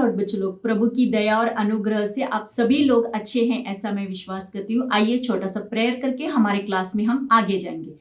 Lord बच्चों लोग, प्रभु की दया और अनुग्रह से आप सभी लोग अच्छे हैं ऐसा मैं विश्वास करती हूँ। आइए छोटा सा प्रेयर करके हमारे क्लास में हम आगे जाएंगे।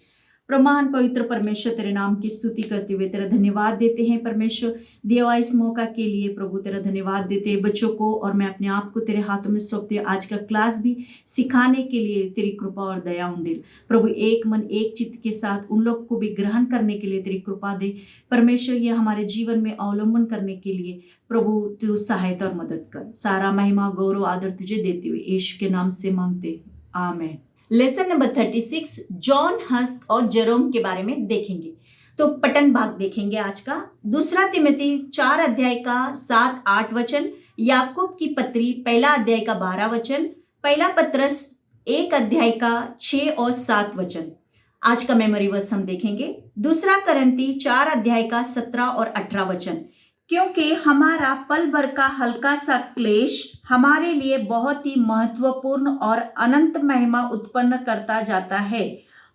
प्रमाण पवित्र परमेश्वर तेरे नाम की स्तुति करते हुए तेरा धन्यवाद देते हैं परमेश्वर, दिया हुआ इस मौका के लिए प्रभु तेरा धन्यवाद देते हैं बच्चों को, और मैं अपने आप को तेरे हाथों में सौंपती हूँ। आज का क्लास भी सिखाने के लिए तेरी कृपा और दया उंडेल प्रभु, एक मन एक चित्त के साथ उन लोग को भी ग्रहण करने के लिए तेरी कृपा दे परमेश्वर। ये हमारे जीवन में अवलंबन करने के लिए प्रभु तू सहायता और मदद कर। सारा महिमा गौरव आदर तुझे देते हुए यीशु के नाम से मांगते, आमेन। लेसन नंबर 36 जॉन हस्क और जेरोम के बारे में देखेंगे। तो पठन भाग देखेंगे आज का। दूसरा तिमोथी 4 अध्याय का 7-8 वचन, याकूब की पत्री पहला अध्याय का 12 वचन, पहला पत्रस 1 अध्याय का 6 और 7 वचन। आज का मेमोरी वर्स हम देखेंगे दूसरा करंती 4 अध्याय का 17 और 18 वचन। क्योंकि हमारा पल भर का हल्का सा क्लेश हमारे लिए बहुत ही महत्वपूर्ण और अनंत महिमा उत्पन्न करता जाता है,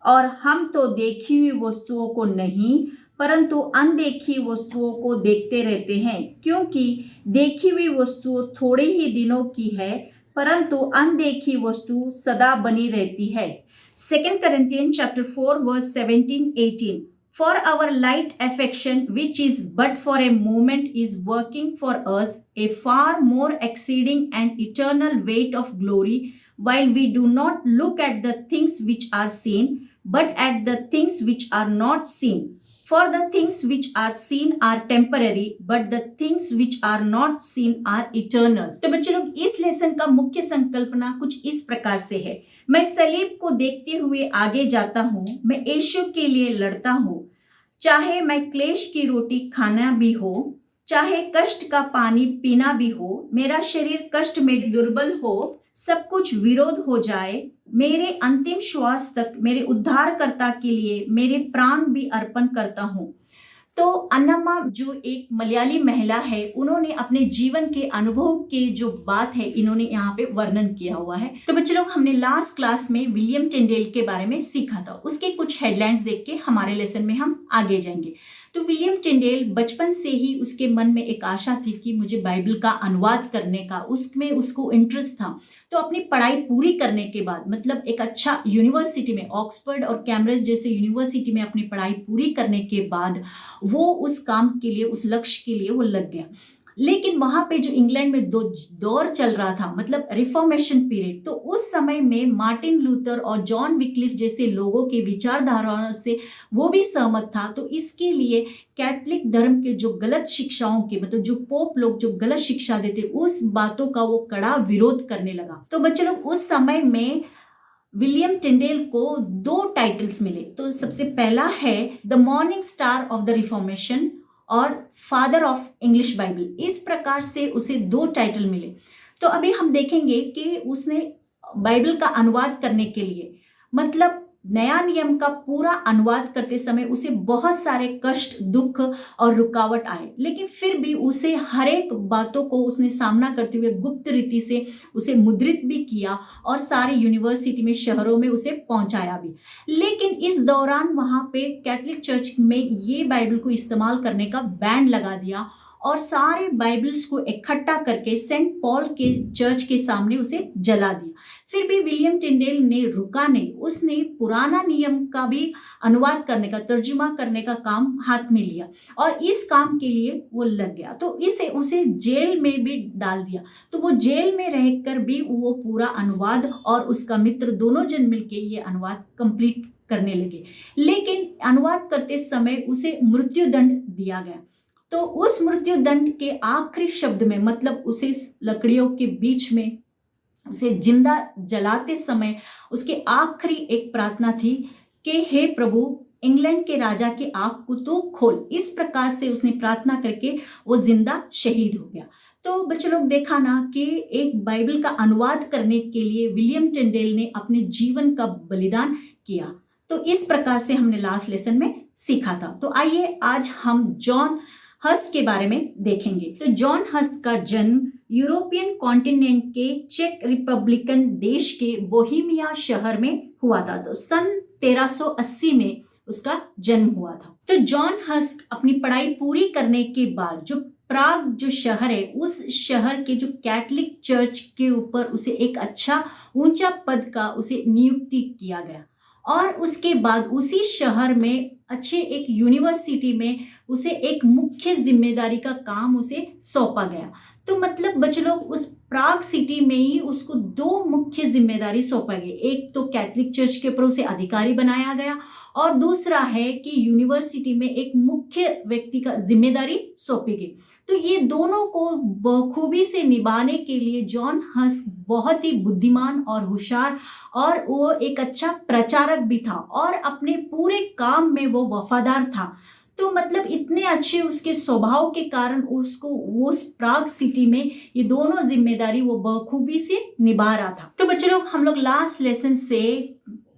और हम तो देखी हुई वस्तुओं को नहीं परंतु अनदेखी वस्तुओं को देखते रहते हैं, क्योंकि देखी हुई वस्तु थोड़े ही दिनों की है परंतु अनदेखी वस्तु सदा बनी रहती है। 2 Corinthians chapter 4 verse 17-18। For our light affection, which is but for a moment, is working for us a far more exceeding and eternal weight of glory, while we do not look at the things which are seen, but at the things which are not seen. For the things which are seen are temporary, but the things which are not seen are eternal। तो बच्चों लोग, इस lesson का मुख्य संकल्पना कुछ इस प्रकार से है। मैं सलीब को देखते हुए आगे जाता हूँ, मैं यीशु के लिए लड़ता हूँ, चाहे मैं क्लेश की रोटी खाना भी हो, चाहे कष्ट का पानी पीना भी हो, मेरा शरीर कष्ट में दुर्बल हो, सब कुछ विरोध हो जाए, मेरे अंतिम श्वास तक मेरे उद्धारकर्ता के लिए मेरे प्राण भी अर्पण करता हूँ। तो अन्नम्मा जो एक मलयाली महिला है, उन्होंने अपने जीवन के अनुभव के जो बात है इन्होंने यहाँ पे वर्णन किया हुआ है। तो बच्चे लोग, हमने लास्ट क्लास में विलियम टिंडेल के बारे में सीखा था, उसके कुछ हेडलाइंस देख के हमारे लेसन में हम आगे जाएंगे। तो विलियम टिंडेल बचपन से ही उसके मन में एक आशा थी कि मुझे बाइबल का अनुवाद करने का, उसमें उसको इंटरेस्ट था। तो अपनी पढ़ाई पूरी करने के बाद, मतलब एक अच्छा यूनिवर्सिटी में, ऑक्सफोर्ड और कैम्ब्रिज जैसे यूनिवर्सिटी में अपनी पढ़ाई पूरी करने के बाद वो उस काम के लिए, उस लक्ष्य के लिए वो लग गया। लेकिन वहां पे जो इंग्लैंड में दौर चल रहा था, मतलब रिफॉर्मेशन पीरियड, तो उस समय में मार्टिन लूथर और जॉन विक्लिफ जैसे लोगों के विचारधाराओं से वो भी सहमत था। तो इसके लिए कैथलिक धर्म के जो गलत शिक्षाओं के, मतलब जो पोप लोग जो गलत शिक्षा देते, उस बातों का वो कड़ा विरोध करने लगा। तो बच्चे लोग, उस समय में विलियम टिंडेल को 2 टाइटल्स मिले। तो सबसे पहला है the morning star of the reformation और फादर ऑफ इंग्लिश बाइबल। इस प्रकार से उसे 2 टाइटल मिले। तो अभी हम देखेंगे कि उसने बाइबल का अनुवाद करने के लिए, मतलब नया नियम का पूरा अनुवाद करते समय उसे बहुत सारे कष्ट, दुख और रुकावट आए, लेकिन फिर भी उसे हर एक बातों को उसने सामना करते हुए गुप्त रीति से उसे मुद्रित भी किया और सारे यूनिवर्सिटी में, शहरों में उसे पहुंचाया भी। लेकिन इस दौरान वहां पे कैथलिक चर्च में ये बाइबल को इस्तेमाल करने का बैन लगा दिया और सारे बाइबल्स को इकट्ठा करके सेंट पॉल के चर्च के सामने उसे जला दिया। फिर भी विलियम टिंडेल ने रुका नहीं, उसने पुराना नियम का भी अनुवाद करने का, तर्जुमा करने का काम हाथ में लिया और इस काम के लिए वो लग गया। तो उसे जेल में भी डाल दिया। तो वो जेल में रहकर भी वो पूरा अनुवाद और उसका मित्र दोनों जन मिलके ये अनुवाद कंप्लीट करने लगे। लेकिन अनुवाद करते समय उसे मृत्यु दंड दिया गया। तो उस मृत्यु दंड के आखिरी शब्द में, मतलब उसे लकड़ियों के बीच में उसे जिंदा जलाते समय उसके आखिरी एक प्रार्थना थी कि हे प्रभु, इंग्लैंड के राजा की आंख को तो खोल। इस प्रकार से उसने प्रार्थना करके वो जिंदा शहीद हो गया। तो बच्चों लोग, देखा ना कि एक बाइबल का अनुवाद करने के लिए विलियम टिंडेल ने अपने जीवन का बलिदान किया। तो इस प्रकार से हमने लास्ट लेसन में सीखा था। तो आइए आज हम जॉन हस्क के बारे में देखेंगे। तो जॉन हस्क का जन्म यूरोपियन कॉन्टिनेंट के चेक रिपब्लिकन देश के बोहेमिया शहर में हुआ था। तो सन 1380 में उसका जन्म हुआ था। तो जॉन हस्क अपनी पढ़ाई पूरी करने के बाद जो प्राग जो शहर है उस शहर के जो कैथलिक चर्च के ऊपर उसे एक अच्छा ऊंचा पद का उसे नियुक्ति किया गया। और उसके बाद उसी शहर में अच्छे एक यूनिवर्सिटी में उसे एक मुख्य जिम्मेदारी का काम उसे सौंपा गया। तो मतलब बच्चे लोग उस प्राग सिटी में ही उसको दो मुख्य जिम्मेदारी सौंपा गई। एक तो कैथलिक चर्च के ऊपर उसे अधिकारी बनाया गया और दूसरा है कि यूनिवर्सिटी में एक मुख्य व्यक्ति का जिम्मेदारी सौंपी गई। तो ये दोनों को बखूबी से निभाने के लिए जॉन हस बहुत ही बुद्धिमान और होशियार और वो एक अच्छा प्रचारक भी था और अपने पूरे काम में वो वफादार था। तो मतलब इतने अच्छे उसके स्वभाव के कारण उसको उस प्राग सिटी में ये दोनों जिम्मेदारी वो बखूबी से निभा रहा था। तो बच्चों लोग हम लोग लास्ट लेसन से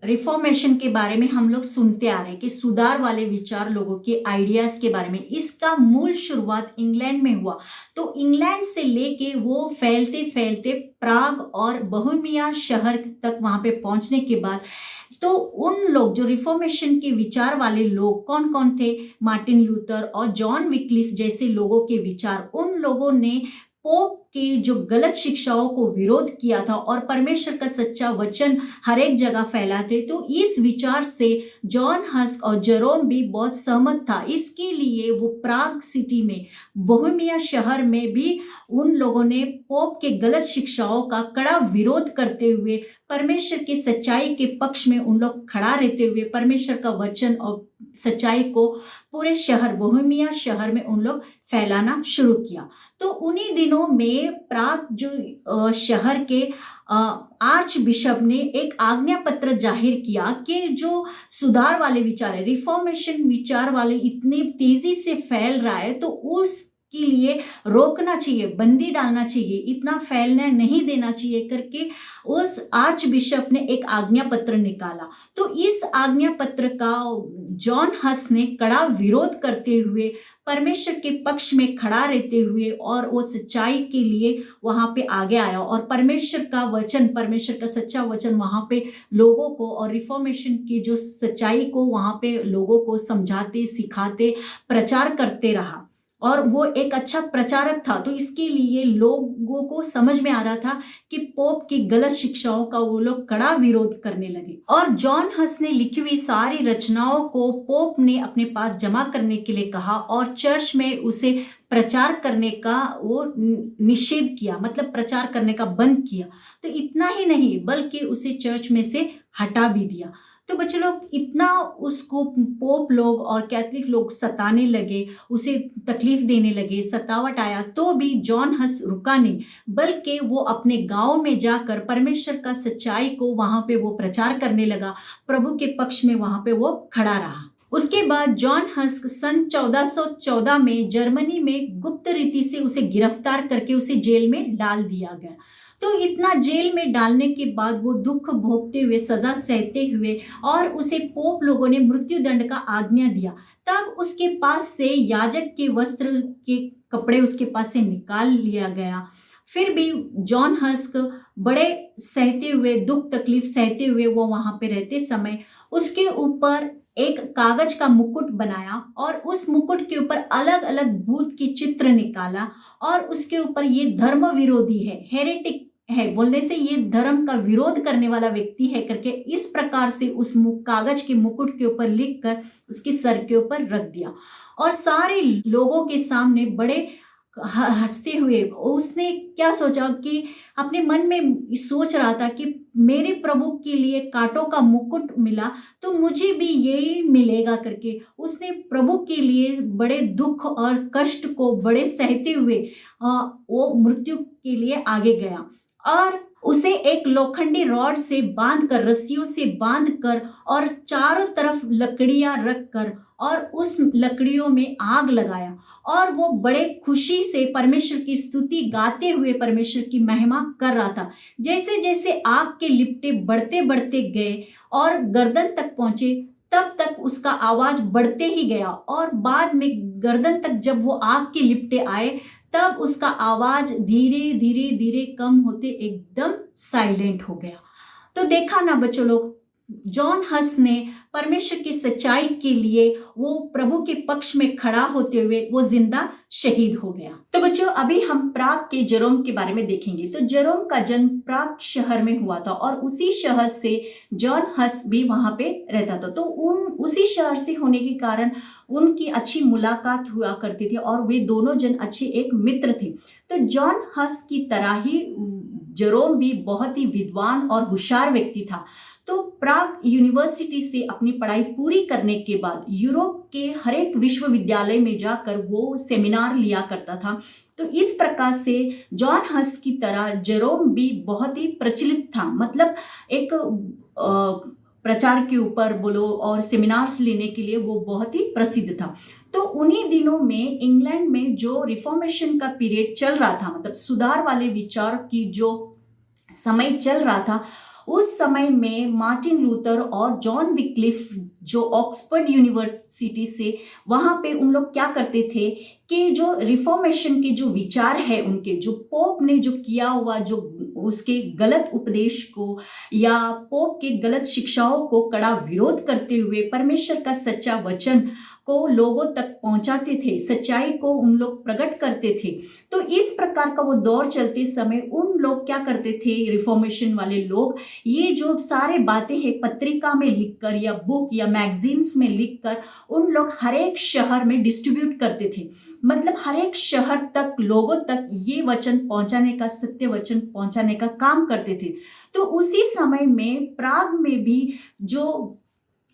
रिफॉर्मेशन के बारे में हम लोग सुनते आ रहे हैं कि सुधार वाले विचार लोगों के आइडियाज के बारे में। इसका मूल शुरुआत इंग्लैंड में हुआ। तो इंग्लैंड से लेके वो फैलते फैलते प्राग और बोहेमिया शहर तक वहां पे पहुंचने के बाद तो उन लोग जो रिफॉर्मेशन के विचार वाले लोग कौन कौन थे, मार्टिन लूथर और जॉन विक्लिफ जैसे लोगों के विचार, उन लोगों ने पोप की जो गलत शिक्षाओं को विरोध किया था और परमेश्वर का सच्चा वचन हर एक जगह फैलाते। तो इस विचार से जॉन हस्क और जेरोम भी बहुत सहमत था। इसके लिए वो प्राग सिटी में बोहेमिया शहर में भी उन लोगों ने पोप के गलत शिक्षाओं का कड़ा विरोध करते हुए परमेश्वर की सच्चाई के पक्ष में उन लोग खड़ा रहते हुए परमेश्वर का वचन और सच्चाई को पूरे शहर बोहेमिया शहर में उन लोग फैलाना शुरू किया। तो उन्हीं दिनों में प्राग जो शहर के आर्च बिशप ने एक आज्ञा पत्र जाहिर किया कि जो सुधार वाले विचार है, रिफॉर्मेशन विचार वाले इतनी तेजी से फैल रहा है तो उसके लिए रोकना चाहिए, बंदी डालना चाहिए, इतना फैलने नहीं देना चाहिए करके उस आर्च बिशप ने एक आज्ञा पत्र निकाला। तो इस आज्ञा पत्र का जॉन हस ने कड़ा विरोध करते हुए परमेश्वर के पक्ष में खड़ा रहते हुए और वो सच्चाई के लिए वहां पे आगे आया और परमेश्वर का वचन, परमेश्वर का सच्चा वचन वहां पे लोगों को और रिफॉर्मेशन की जो सच्चाई को वहां पे लोगों को समझाते, सिखाते, प्रचार करते रहा और वो एक अच्छा प्रचारक था। तो इसके लिए लोगों को समझ में आ रहा था कि पोप की गलत शिक्षाओं का वो लोग कड़ा विरोध करने लगे और जॉन हस ने लिखी हुई सारी रचनाओं को पोप ने अपने पास जमा करने के लिए कहा और चर्च में उसे प्रचार करने का वो निषेध किया, मतलब प्रचार करने का बंद किया। तो इतना ही नहीं बल्कि उसे चर्च में से हटा भी दिया। तो बच्चे लोग इतना उसको पोप लोग और कैथलिक लोग सताने लगे, उसे तकलीफ देने लगे, सतावट आया, तो भी जॉन हस रुका नहीं बल्कि वो अपने गांव में जाकर परमेश्वर का सच्चाई को वहां पे वो प्रचार करने लगा, प्रभु के पक्ष में वहां पे वो खड़ा रहा। उसके बाद जॉन हस्क सन 1414 में जर्मनी में गुप्त रीति से उसे गिरफ्तार करके उसे जेल में डाल दिया गया। तो इतना जेल में डालने के बाद वो दुख भोगते हुए, सजा सहते हुए और उसे पोप लोगों ने मृत्यु दंड का आज्ञा दिया। तब उसके पास से याजक के वस्त्र के कपड़े उसके पास से निकाल लिया गया। फिर भी जॉन हस्क बड़े सहते हुए, दुख तकलीफ सहते हुए वो वहां पे रहते समय उसके ऊपर एक कागज का मुकुट बनाया और उस मुकुट के ऊपर अलग अलग भूत की चित्र निकाला और उसके ऊपर ये धर्म विरोधी है, हेरेटिक है, बोलने से ये धर्म का विरोध करने वाला व्यक्ति है करके इस प्रकार से उस कागज के मुकुट के ऊपर लिखकर उसके सर के ऊपर रख दिया और सारे लोगों के सामने बड़े हंसते हुए उसने क्या सोचा कि अपने मन में सोच रहा था कि मेरे प्रभु के लिए कांटों का मुकुट मिला तो मुझे भी यही मिलेगा करके उसने प्रभु के लिए बड़े दुख और कष्ट को बड़े सहते हुए वो मृत्यु के लिए आगे गया और उसे एक लोखंडी रॉड से बांधकर, रस्सियों से बांधकर और चारों तरफ लकड़ियां रखकर और उस लकड़ियों में आग लगाया और वो बड़े खुशी से परमेश्वर की स्तुति गाते हुए परमेश्वर की महिमा कर रहा था। जैसे जैसे आग के लिपटे बढ़ते बढ़ते गए और गर्दन तक पहुंचे तब तक उसका आवाज बढ़ते ही गया और बाद में गर्दन तक जब वो आग के लिपटे आए तब उसका आवाज धीरे धीरे धीरे कम होते एकदम साइलेंट हो गया। तो देखा ना बच्चों लोग, जॉन हस ने परमेश्वर की सच्चाई के लिए वो प्रभु के पक्ष में खड़ा होते हुए वो जिंदा शहीद हो गया। तो बच्चों, अभी हम प्राग के जेरोम के बारे में देखेंगे। तो जेरोम का जन्म प्राग शहर में हुआ था और उसी शहर से जॉन हस भी वहां पे रहता था। तो उसी शहर से होने के कारण उनकी अच्छी मुलाकात हुआ करती थी और वे दोनों जन अच्छे एक मित्र थे। तो जॉन हस की तरह ही जेरोम भी बहुत ही विद्वान और होशियार व्यक्ति था। तो प्राग यूनिवर्सिटी से अपनी पढ़ाई पूरी करने के बाद यूरोप के हर एक विश्वविद्यालय में जाकर वो सेमिनार लिया करता था। तो इस प्रकार से जॉन हस की तरह जेरोम भी बहुत ही प्रचलित था, मतलब एक प्रचार के ऊपर बोलो और सेमिनार्स लेने के लिए वो बहुत ही प्रसिद्ध था। तो उन्हीं दिनों में इंग्लैंड में जो रिफॉर्मेशन का पीरियड चल रहा था, मतलब सुधार वाले विचार की जो समय चल रहा था, उस समय में मार्टिन लूथर और जॉन विक्लिफ जो ऑक्सफोर्ड यूनिवर्सिटी से वहाँ पे उन लोग क्या करते थे कि जो रिफॉर्मेशन के जो विचार है उनके, जो पोप ने जो किया हुआ जो उसके गलत उपदेश को या पोप के गलत शिक्षाओं को कड़ा विरोध करते हुए परमेश्वर का सच्चा वचन को लोगों तक पहुंचाते थे, सच्चाई को उन लोग प्रकट करते थे। तो इस प्रकार का वो दौर चलते समय उन लोग क्या करते थे, रिफॉर्मेशन वाले लोग, ये जो सारे बातें हैं पत्रिका में लिखकर या बुक या मैगजीन्स में लिखकर उन लोग हर एक शहर में डिस्ट्रीब्यूट करते थे। मतलब हर एक शहर तक लोगों तक ये वचन पहुंचाने का, सत्य वचन पहुंचाने का काम करते थे। तो उसी समय में प्राग में भी जो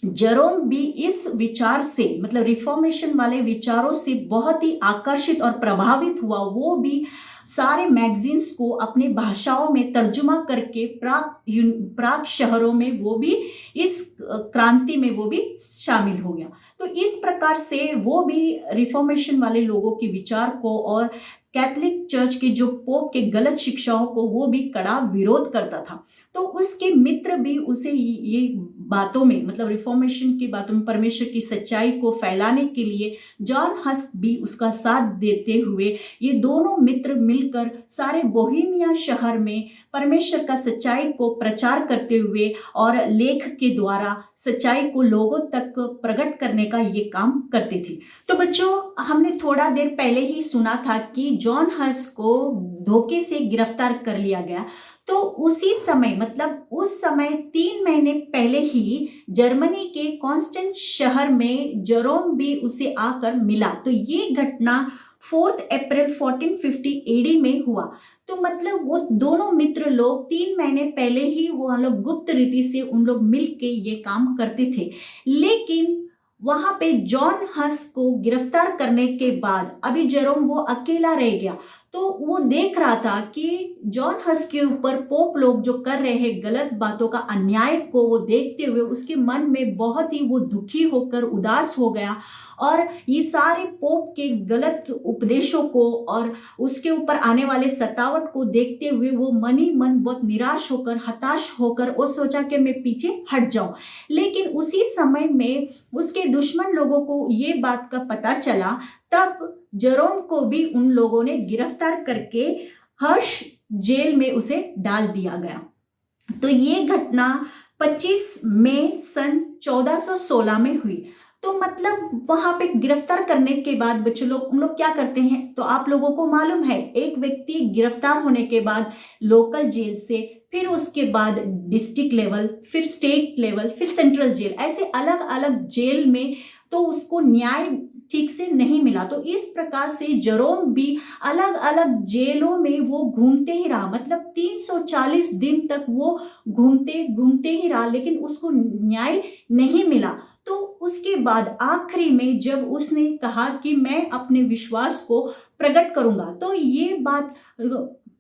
जेरोम भी इस विचार से, मतलब रिफॉर्मेशन वाले विचारों से बहुत ही आकर्षित और प्रभावित हुआ। वो भी सारे मैगजीन्स को अपने भाषाओं में तर्जुमा करके प्राग शहरों में वो भी इस क्रांति में वो भी शामिल हो गया। तो इस प्रकार से वो भी रिफॉर्मेशन वाले लोगों के विचार को और कैथोलिक चर्च के जो पोप के गलत शिक्षाओं को वो भी कड़ा विरोध करता था। तो उसके मित्र भी उसे ये बातों में, मतलब रिफॉर्मेशन की बातों में परमेश्वर की सच्चाई को फैलाने के लिए जॉन हस भी उसका साथ देते हुए ये दोनों मित्र मिलकर सारे बोहेमिया शहर में परमेश्वर का सच्चाई को प्रचार करते हुए और लेख के द्वारा सच्चाई को लोगों तक प्रकट करने का ये काम करते थे। तो बच्चों, हमने थोड़ा देर पहले ही सुना था कि जॉन हस को धोखे से गिरफ्तार कर लिया गया। तो उसी समय, मतलब उस समय 3 महीने पहले ही जर्मनी के कॉन्स्टेंस शहर में जेरोम भी उसे आकर मिला। तो ये घटना 4 अप्रैल 1450 एडी में हुआ। तो मतलब वो दोनों मित्र लोग 3 महीने पहले ही वो लोग गुप्त रीति से उन लोग मिल के ये काम करते थे। लेकिन वहां पे जॉन हस को गिरफ्तार करने के बाद अभी जेरोम वो अकेला रह गया। तो वो देख रहा था कि जॉन हस के ऊपर पोप लोग जो कर रहे हैं गलत बातों का अन्याय को वो देखते हुए उसके मन में बहुत ही वो दुखी होकर उदास हो गया और ये सारे पोप के गलत उपदेशों को और उसके ऊपर आने वाले सतावट को देखते हुए वो मन ही मन बहुत निराश होकर, हताश होकर वो सोचा कि मैं पीछे हट जाऊं। लेकिन उसी समय में उसके दुश्मन लोगों को ये बात का पता चला। तब जेरोम को भी उन लोगों ने गिरफ्तार करके हर्ष जेल में उसे डाल दिया गया। तो ये घटना 25 मई सन 1416 में हुई। तो मतलब वहां पे गिरफ्तार करने के बाद बच्चों लोग, उन लोग क्या करते हैं, तो आप लोगों को मालूम है, एक व्यक्ति गिरफ्तार होने के बाद लोकल जेल से, फिर उसके बाद डिस्ट्रिक्ट लेवल, फिर स्टेट लेवल, फिर सेंट्रल जेल, ऐसे अलग अलग जेल में तो उसको न्याय ठीक से नहीं मिला। तो इस प्रकार से जेरोम भी अलग अलग जेलों में वो घूमते ही रहा। मतलब 340 दिन तक वो घूमते ही रहा, लेकिन उसको न्याय नहीं मिला। तो उसके बाद आखिरी में जब उसने कहा कि मैं अपने विश्वास को प्रकट करूंगा, तो ये बात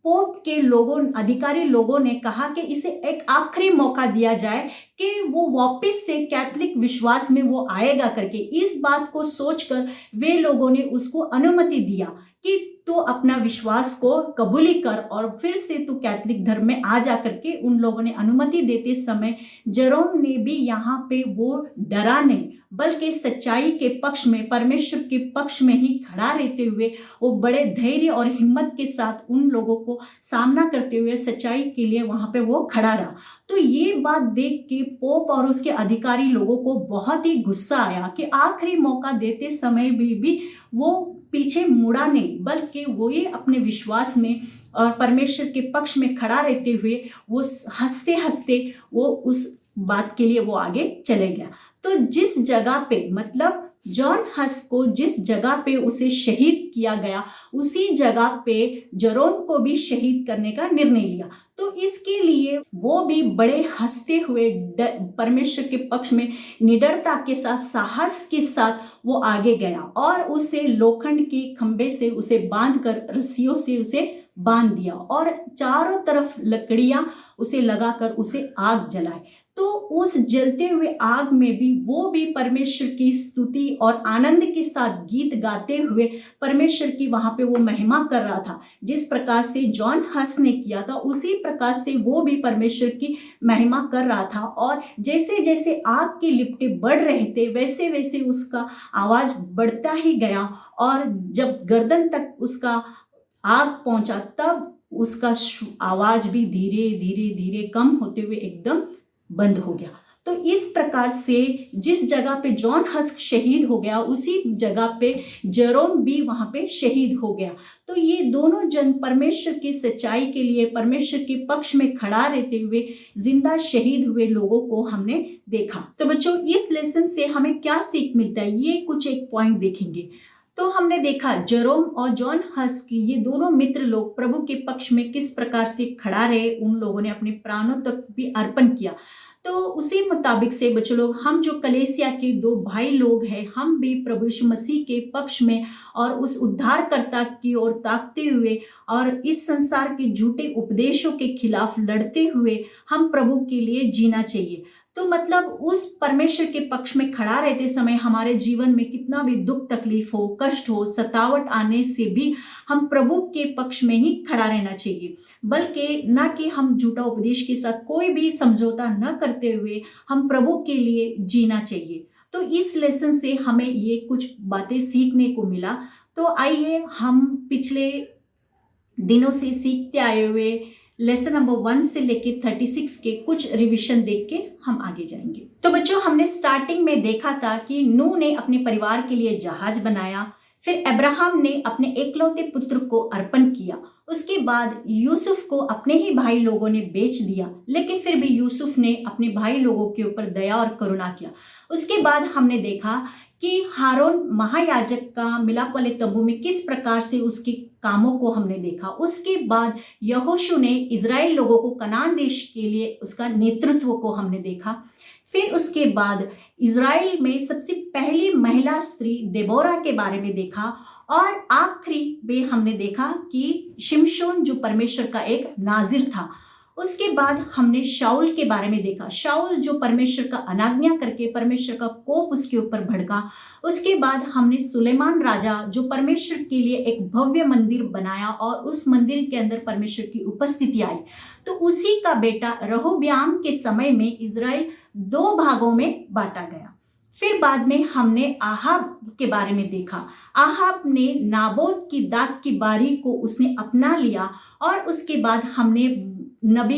पोप के लोगों, अधिकारी लोगों ने कहा कि इसे एक आखिरी मौका दिया जाए कि वो वापस से कैथोलिक विश्वास में वो आएगा करके। इस बात को सोचकर वे लोगों ने उसको अनुमति दिया कि तू अपना विश्वास को कबूली कर और फिर से तू कैथोलिक धर्म में आ जा करके। उन लोगों ने अनुमति देते समय जेरोम ने भी यहाँ पे वो डरा नहीं, बल्कि सच्चाई के पक्ष में, परमेश्वर के पक्ष में ही खड़ा रहते हुए वो बड़े धैर्य और हिम्मत के साथ उन लोगों को सामना करते हुए सच्चाई के लिए वहां पे वो खड़ा रहा। तो ये बात देख के पोप और उसके अधिकारी लोगों को बहुत ही गुस्सा आया कि आखिरी मौका देते समय भी वो पीछे मुड़ा नहीं, बल्कि वो ये अपने विश्वास में और परमेश्वर के पक्ष में खड़ा रहते हुए वो हंसते हंसते वो उस बात के लिए वो आगे चले गया। तो जिस जगह पे, मतलब जॉन हस को जिस जगह पे उसे शहीद किया गया, उसी जगह पे जेरोम को भी शहीद करने का निर्णय लिया। तो इसके लिए वो भी बड़े हंसते हुए परमेश्वर के पक्ष में निडरता के साथ, साहस के साथ वो आगे गया और उसे लोखंड के खंबे से उसे बांधकर, रस्सियों से उसे बांध दिया और चारों तरफ लकड़ियां उसे लगाकर उसे आग जलाए। तो उस जलते हुए आग में भी वो भी परमेश्वर की स्तुति और आनंद के साथ गीत गाते हुए परमेश्वर की वहां पे वो महिमा कर रहा था। जिस प्रकार से जॉन हस ने किया था, उसी प्रकार से वो भी परमेश्वर की महिमा कर रहा था। और जैसे जैसे आग की लिपटे बढ़ रहे थे, वैसे वैसे उसका आवाज बढ़ता ही गया और जब गर्दन तक उसका आग पहुंचा, तब उसका आवाज भी धीरे धीरे धीरे कम होते हुए एकदम बंद हो गया। तो इस प्रकार से जिस जगह पे जॉन हस शहीद हो गया, उसी जगह पे जेरोम भी वहां पे शहीद हो गया। तो ये दोनों जन परमेश्वर की सच्चाई के लिए, परमेश्वर के पक्ष में खड़ा रहते हुए जिंदा शहीद हुए लोगों को हमने देखा। तो बच्चों, इस लेसन से हमें क्या सीख मिलता है, ये कुछ एक पॉइंट देखेंगे। तो हमने देखा जेरोम और जॉन हस की ये दोनों मित्र लोग प्रभु के पक्ष में किस प्रकार से खड़ा रहे, उन लोगों ने अपने प्राणों तक भी अर्पण किया। तो उसी मुताबिक से बच्चों लोग, हम जो कलेसिया के दो भाई लोग हैं, हम भी प्रभु यीशु मसीह के पक्ष में और उस उद्धारकर्ता की ओर ताकते हुए और इस संसार के झूठे उपदेशों के खिलाफ लड़ते हुए हम प्रभु के लिए जीना चाहिए। तो मतलब उस परमेश्वर के पक्ष में खड़ा रहते समय हमारे जीवन में कितना भी दुख तकलीफ हो, कष्ट हो, सतावट आने से भी हम प्रभु के पक्ष में ही खड़ा रहना चाहिए, बल्कि ना कि हम झूठा उपदेश के साथ कोई भी समझौता न करते हुए हम प्रभु के लिए जीना चाहिए। तो इस लेसन से हमें ये कुछ बातें सीखने को मिला। तो आइए हम पिछले दिनों से सीखते आए हुए लेसन नंबर 1 से लेके 36 के कुछ रिवीजन देख के हम आगे जाएंगे। तो बच्चों, हमने स्टार्टिंग में देखा था कि नूह ने अपने परिवार के लिए जहाज बनाया, फिर अब्राहम ने अपने एकलौते पुत्र को अर्पण किया, उसके बाद यूसुफ को अपने ही भाई लोगों ने बेच दिया, लेकिन फिर भी यूसुफ ने अपने भाई लोगों के ऊपर दया और करुणा किया। उसके बाद हमने देखा कि हारून महायाजक का मिलाप वाले तंबू में किस प्रकार से उसके कामों को हमने देखा। उसके बाद यहोशू ने इजराइल लोगों को कनान देश के लिए उसका नेतृत्व को हमने देखा। फिर उसके बाद इजराइल में सबसे पहली महिला स्त्री देबोरा के बारे में देखा और आखिरी में हमने देखा कि शिमशोन जो परमेश्वर का एक नाजिर था। उसके बाद हमने शाऊल के बारे में देखा, शाऊल जो परमेश्वर का अनाज्ञा करके परमेश्वर का कोप उसके ऊपर भड़का। उसके बाद हमने सुलेमान राजा जो परमेश्वर के लिए एक भव्य मंदिर बनाया और उस मंदिर के अंदर परमेश्वर की उपस्थिति आई। तो उसी का बेटा रहोब्याम के समय में इजराइल 2 भागों में बांटा गया। फिर बाद में हमने आहाब के बारे में देखा। आहाब ने नाबोत की दाख की बारी को उसने अपना लिया और उसके बाद हमने नबी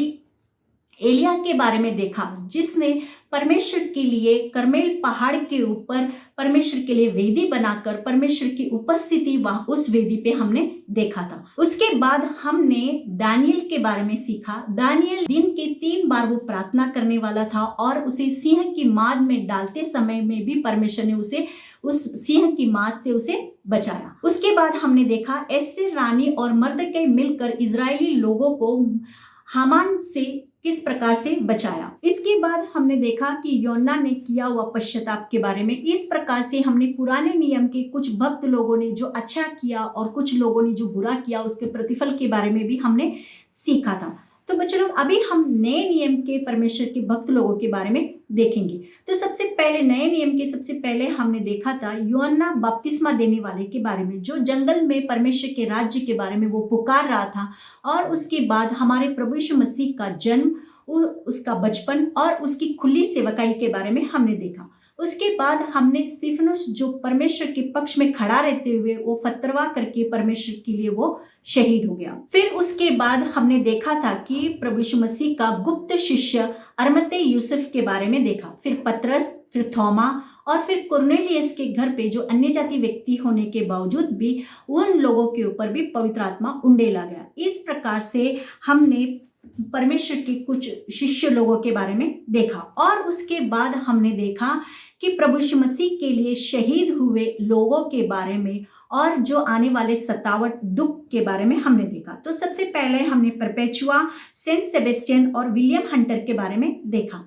एलिया के बारे में देखा, जिसने परमेश्वर के लिए करमेल पहाड़ के ऊपर परमेश्वर के लिए वेदी बनाकर परमेश्वर की उपस्थिति वहां उस वेदी पे हमने देखा था। उसके बाद हमने दानियल के बारे में सीखा। दानियल दिन के 3 बार वो प्रार्थना करने वाला था और उसे सिंह की माद में डालते समय में भी परमेश्वर ने उसे उस सिंह की माद से उसे बचाया। उसके बाद हमने देखा एस्तेर रानी और मर्दकै मिलकर इजरायली लोगों को हामान से किस प्रकार से बचाया। इसके बाद हमने देखा कि योना ने किया हुआ पश्चाताप के बारे में। इस प्रकार से हमने पुराने नियम के कुछ भक्त लोगों ने जो अच्छा किया और कुछ लोगों ने जो बुरा किया उसके प्रतिफल के बारे में भी हमने सीखा था। तो बच्चों लोग, अभी हम नए नियम के परमेश्वर के भक्त लोगों के बारे में देखेंगे। तो सबसे पहले नए नियम के सबसे पहले हमने देखा था यूहन्ना बपतिस्मा देने वाले के बारे में, जो जंगल में परमेश्वर के राज्य के बारे में वो पुकार रहा था। और उसके बाद हमारे प्रभु यीशु मसीह का जन्म, उसका बचपन और उसकी खुली सेवकाई के बारे में हमने देखा। उसके बाद हमने स्तिफनुस जो परमेश्वर के पक्ष में खड़ा रहते हुए वो फतरवा करके परमेश्वर के लिए वो शहीद हो गया। फिर उसके बाद हमने देखा था कि प्रभु यीशु मसीह का गुप्त शिष्य अरमते यूसुफ के बारे में देखा, फिर पतरस, फिर थोमा और फिर कुरनेलियस के घर पे जो अन्य जाति व्यक्ति होने के बावजूद भी उन लोगों के ऊपर भी पवित्र आत्मा उंडेला गया। इस प्रकार से हमने परमेश्वर के कुछ शिष्य लोगों के बारे में देखा और उसके बाद हमने देखा कि प्रभु यीशु मसीह के लिए शहीद हुए लोगों के बारे में और जो आने वाले सतावट दुख के बारे में हमने देखा। तो सबसे पहले हमने परपेचुआ, सेंट सेबेस्टियन और विलियम हंटर के बारे में देखा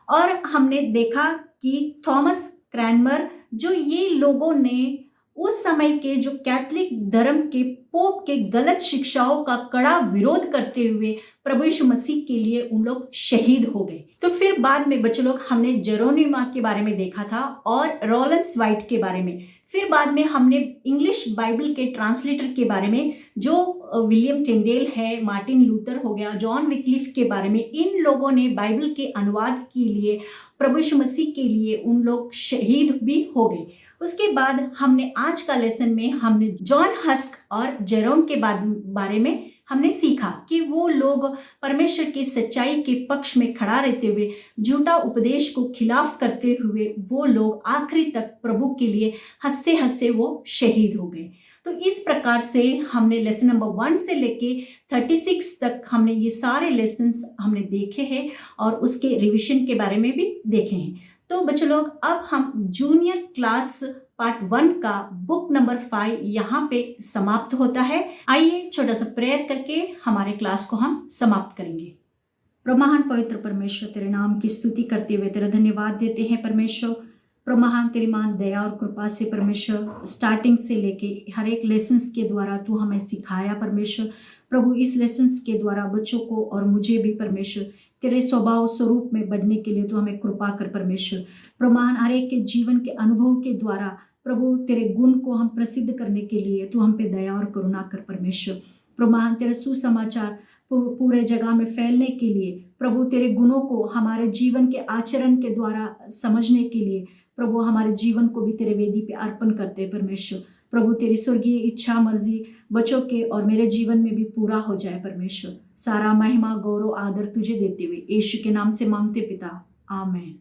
और हमने देखा कि थॉमस क्रैनमर जो ये लोगों ने उस समय के जो कैथोलिक धर्म के पोप के गलत शिक्षाओं का कड़ा विरोध करते हुए प्रभु यीशु मसीह के लिए उन लोग शहीद हो गए। तो फिर बाद में बच्चों लोग हमने जेरोनिमा के बारे में देखा था और रॉलेंस वाइट के बारे में। फिर बाद में हमने इंग्लिश बाइबल के ट्रांसलेटर के बारे में जो विलियम टिंडेल है, मार्टिन लूथर हो गया, जॉन विक्लिफ के बारे में, इन लोगों ने बाइबल के अनुवाद के लिए प्रभु यीशु मसीह के लिए उन लोग शहीद भी हो गए। उसके बाद हमने आज का लेसन में हमने जॉन हस्क और जेरोम के बारे में हमने सीखा कि वो लोग परमेश्वर की सच्चाई के पक्ष में खड़ा रहते हुए झूठा उपदेश को खिलाफ करते हुए वो लोग आखिरी तक प्रभु के लिए हंसते हंसते वो शहीद हो गए। तो इस प्रकार से हमने लेसन नंबर 1 से लेके 36 तक हमने ये सारे लेसन्स हमने देखे हैं और उसके रिवीजन के बारे में भी देखे हैं। तो बच्चों लोग अब हम जूनियर क्लास पार्ट 1 का बुक नंबर 5 यहाँ पे समाप्त होता है। आइए छोटा सा प्रेयर करके हमारे क्लास को हम समाप्त करेंगे। प्रमहान पवित्र परमेश्वर, तेरे नाम की स्तुति करते हुए तेरा धन्यवाद देते हैं परमेश्वर। प्रमहान तेरी मान दया और कृपा से परमेश्वर स्टार्टिंग से लेके हर एक लेसन्स के द्वारा तू हमें सिखाया परमेश्वर। प्रभु इस लेसन्स के द्वारा बच्चों को और मुझे भी परमेश्वर तेरे स्वभाव स्वरूप में बढ़ने के लिए तू हमें कृपा कर परमेश्वर। प्रमाण हर एक के जीवन के अनुभव के द्वारा प्रभु तेरे गुण को हम प्रसिद्ध करने के लिए तू हम पे दया और करुणा कर परमेश्वर। प्रमाण तेरे सुसमाचार पूरे जगह में फैलने के लिए प्रभु तेरे गुणों को हमारे जीवन के आचरण के द्वारा समझने के लिए प्रभु हमारे जीवन को भी तेरे वेदी पे अर्पण करते परमेश्वर। प्रभु तेरी स्वर्गीय इच्छा मर्जी बच्चों के और मेरे जीवन में भी पूरा हो जाए परमेश्वर। सारा महिमा गौरव आदर तुझे देते हुए यीशु के नाम से मांगते पिता, आमीन।